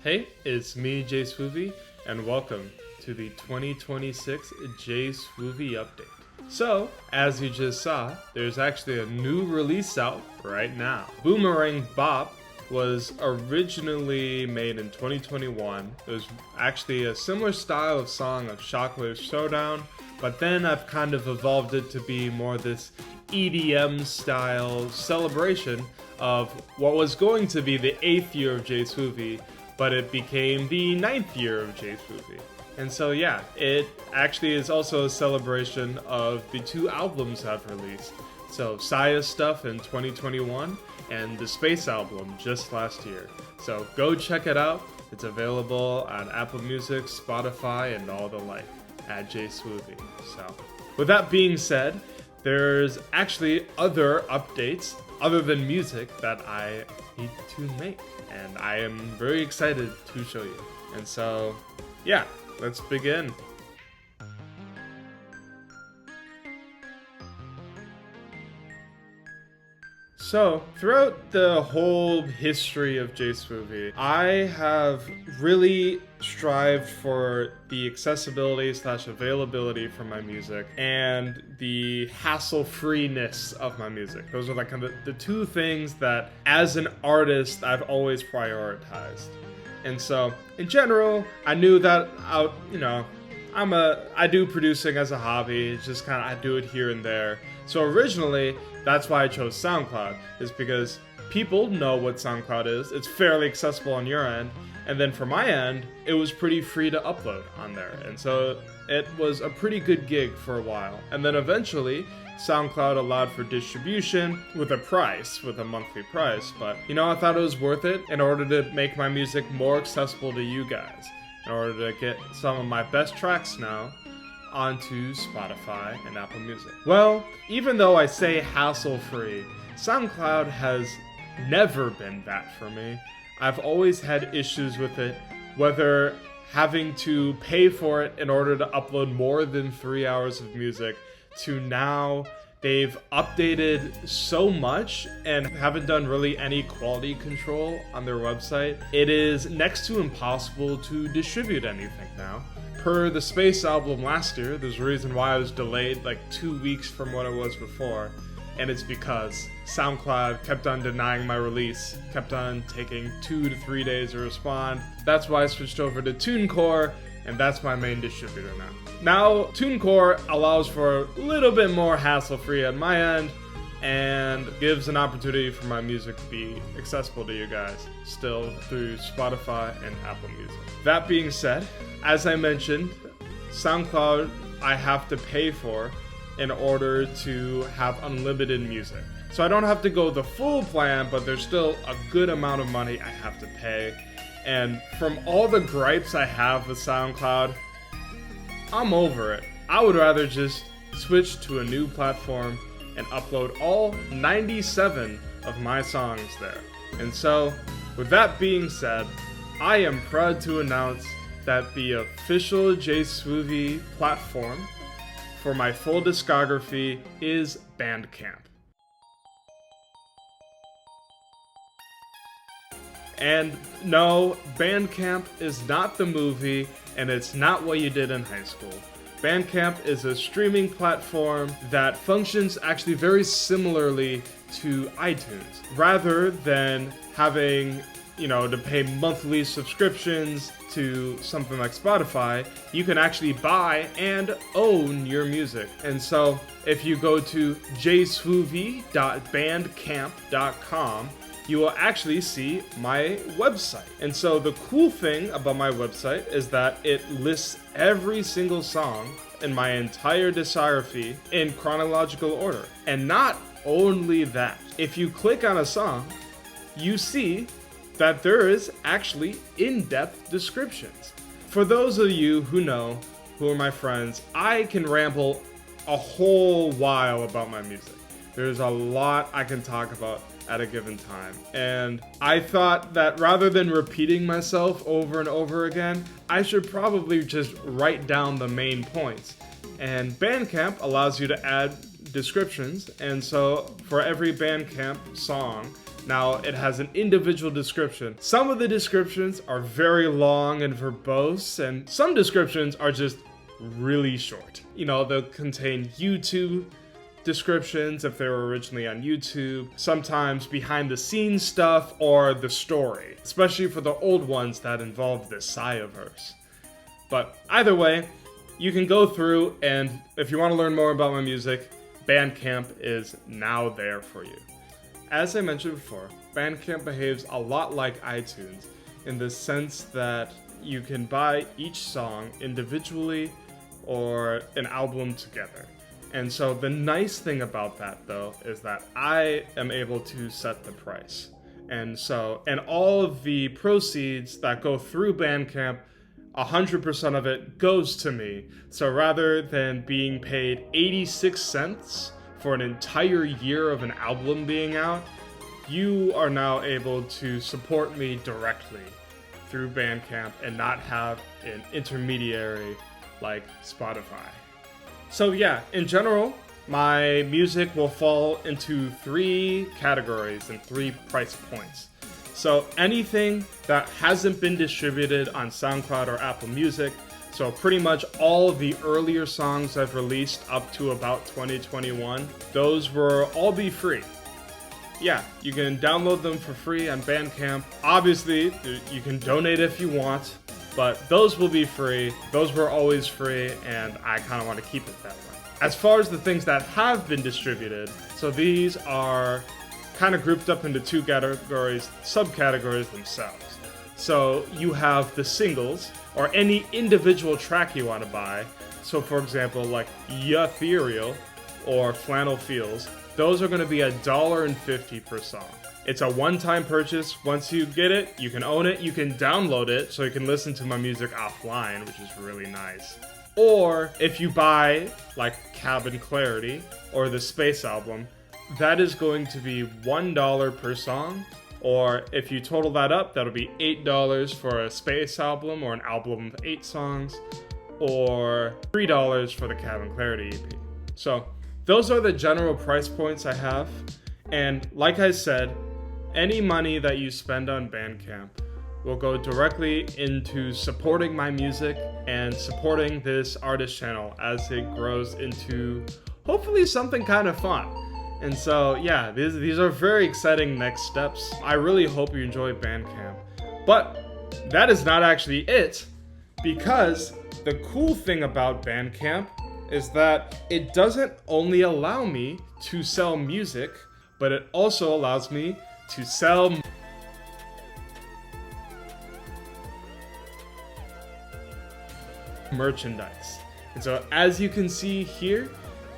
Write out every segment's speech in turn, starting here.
Hey, it's me, Jswuvy, and welcome to the 2026 Jswuvy update. So, as you just saw, there's actually a new release out right now. Boomerang Bop was originally made in 2021. It was actually a similar style of song of Shockwave Showdown, but then I've kind of evolved it to be more this EDM style celebration of what was going to be the 8th year of Jswuvy, but it became the 9th year of Jswuvy. And so yeah, it actually is also a celebration of the two albums I've released. So Saya's stuff in 2021 and the Space album just last year. So go check it out. It's available on Apple Music, Spotify, and all the like at Jswuvy. So with that being said, there's actually other updates other than music that I need to make. And I am very excited to show you. And so, yeah, let's begin. So, throughout the whole history of Jswuvy, I have really strived for the accessibility / availability for my music and the hassle-freeness of my music. Those are like kind of the two things that, as an artist, I've always prioritized. And so, in general, I knew that I do producing as a hobby. It's just kind of, I do it here and there. So originally, that's why I chose SoundCloud, is because people know what SoundCloud is. It's fairly accessible on your end. And then for my end, it was pretty free to upload on there. And so it was a pretty good gig for a while. And then eventually, SoundCloud allowed for distribution with a monthly price. But, I thought it was worth it in order to make my music more accessible to you guys. In order to get some of my best tracks now onto Spotify and Apple Music. Well, even though I say hassle-free, SoundCloud has never been that for me. I've always had issues with it, whether having to pay for it in order to upload more than 3 hours of music, to now they've updated so much and haven't done really any quality control on their website. It is next to impossible to distribute anything now. Per the Space album last year, there's a reason why I was delayed like 2 weeks from what it was before, and it's because SoundCloud kept on denying my release, kept on taking 2 to 3 days to respond. That's why I switched over to TuneCore, and that's my main distributor now. Now, TuneCore allows for a little bit more hassle-free on my end, and gives an opportunity for my music to be accessible to you guys, still through Spotify and Apple Music. That being said, as I mentioned, SoundCloud I have to pay for in order to have unlimited music. So I don't have to go the full plan, but there's still a good amount of money I have to pay. And from all the gripes I have with SoundCloud, I'm over it. I would rather just switch to a new platform and upload all 97 of my songs there. And so, with that being said, I am proud to announce that the official Jswuvy platform for my full discography is Bandcamp. And no, Bandcamp is not the movie, and it's not what you did in high school. Bandcamp is a streaming platform that functions actually very similarly to iTunes. Rather than having, to pay monthly subscriptions to something like Spotify, you can actually buy and own your music. And so if you go to jswuvy.bandcamp.com, you will actually see my website. And so the cool thing about my website is that it lists every single song in my entire discography in chronological order. And not only that, if you click on a song, you see that there is actually in-depth descriptions. For those of you who know, who are my friends, I can ramble a whole while about my music. There's a lot I can talk about at a given time. And I thought that rather than repeating myself over and over again, I should probably just write down the main points. And Bandcamp allows you to add descriptions, and so for every Bandcamp song, Now, it has an individual description. Some of the descriptions are very long and verbose, and some descriptions are just really short. You know, they'll contain YouTube descriptions if they were originally on YouTube, sometimes behind the scenes stuff or the story, especially for the old ones that involve the Sjwuvyverse. But either way, you can go through, and if you want to learn more about my music, Bandcamp is now there for you. As I mentioned before, Bandcamp behaves a lot like iTunes in the sense that you can buy each song individually or an album together. And so the nice thing about that, though, is that I am able to set the price. And all of the proceeds that go through Bandcamp, 100% of it goes to me. So rather than being paid 86 cents for an entire year of an album being out, you are now able to support me directly through Bandcamp and not have an intermediary like Spotify. So yeah, in general, my music will fall into 3 categories and 3 price points. So anything that hasn't been distributed on SoundCloud or Apple Music, so pretty much all of the earlier songs I've released up to about 2021, those will all be free. Yeah, you can download them for free on Bandcamp. Obviously, you can donate if you want, but those will be free. Those were always free, and I kind of want to keep it that way. As far as the things that have been distributed, so these are kind of grouped up into 2 categories, subcategories themselves. So you have the singles, or any individual track you want to buy. So for example, like Ethereal or Flannel Feels, those are going to be $1.50 per song. It's a one-time purchase. Once you get it, you can own it, you can download it, so you can listen to my music offline, which is really nice. Or if you buy like Cabin Clarity or the Space album, that is going to be $1 per song. Or if you total that up, that'll be $8 for a Space album or an album of 8 songs, or $3 for the Cabin Clarity EP. So those are the general price points I have. And like I said, any money that you spend on Bandcamp will go directly into supporting my music and supporting this artist channel as it grows into hopefully something kind of fun. And so yeah, these are very exciting next steps. I really hope you enjoy Bandcamp. But that is not actually it, because the cool thing about Bandcamp is that it doesn't only allow me to sell music, but it also allows me to sell merchandise. And so as you can see here,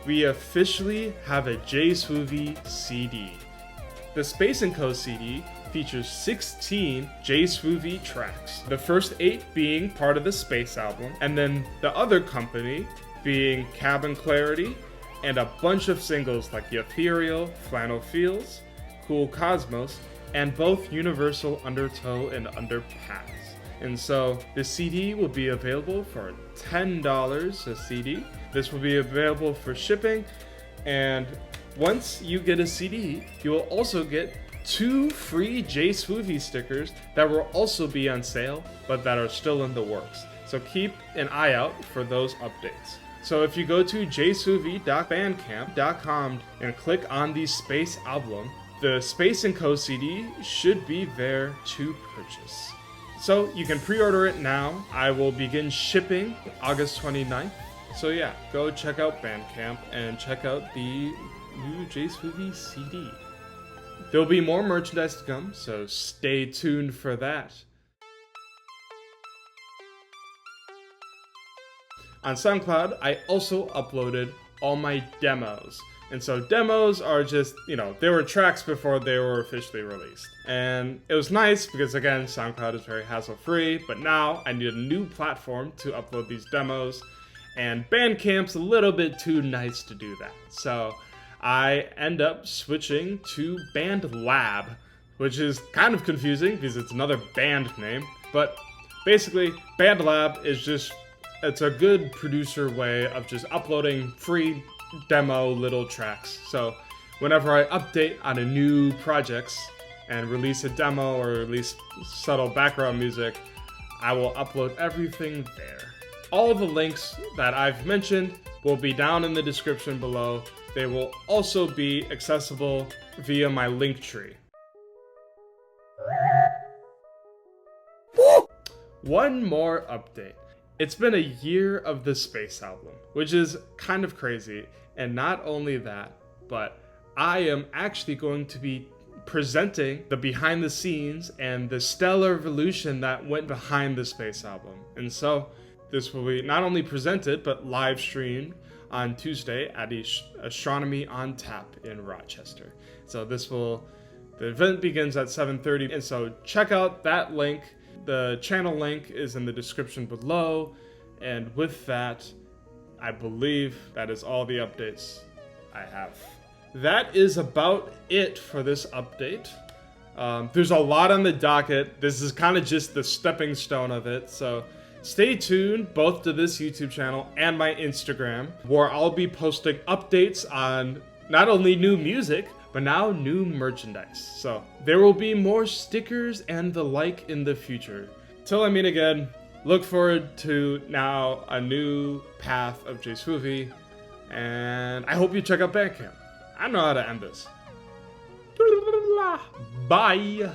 we officially have a Jswuvy CD. The Space & Co. CD features 16 Jswuvy tracks, the first 8 being part of the Space album, and then the other company being Cabin Clarity, and a bunch of singles like Ethereal, Flannel Feels, Cool Cosmos, and both Universal Undertow and Underpass. And so the CD will be available for $10 a CD. This will be available for shipping, and once you get a CD, you will also get 2 free Jswuvy stickers that will also be on sale, but that are still in the works. So keep an eye out for those updates. So if you go to jswuvy.bandcamp.com and click on the Space album, the Space & Co. CD should be there to purchase. So you can pre-order it now. I will begin shipping August 29th. So yeah, go check out Bandcamp and check out the new Jswuvy CD. There'll be more merchandise to come, so stay tuned for that. On SoundCloud, I also uploaded all my demos. And so demos are just, they were tracks before they were officially released. And it was nice because, again, SoundCloud is very hassle-free, but now I need a new platform to upload these demos, and Bandcamp's a little bit too nice to do that. So I end up switching to BandLab, which is kind of confusing because it's another band name, but basically BandLab is it's a good producer way of just uploading free demo little tracks. So whenever I update on a new projects, and release a demo or release subtle background music, I will upload everything there. All of the links that I've mentioned will be down in the description below. They will also be accessible via my link tree. One more update. It's been a year of the Space album, which is kind of crazy. And not only that, but I am actually going to be presenting the behind the scenes and the stellar evolution that went behind the Space album. And so this will be not only presented, but live streamed on Tuesday at Astronomy on Tap in Rochester. So the event begins at 7:30. And so check out that link. The channel link is in the description below. And with that, I believe that is all the updates I have. That is about it for this update. There's a lot on the docket. This is kind of just the stepping stone of it. So stay tuned both to this YouTube channel and my Instagram, where I'll be posting updates on not only new music, but now new merchandise. So there will be more stickers and the like in the future. Till I meet again, look forward to now a new path of Jswuvy, and I hope you check out Bandcamp. I don't know how to end this. Bye!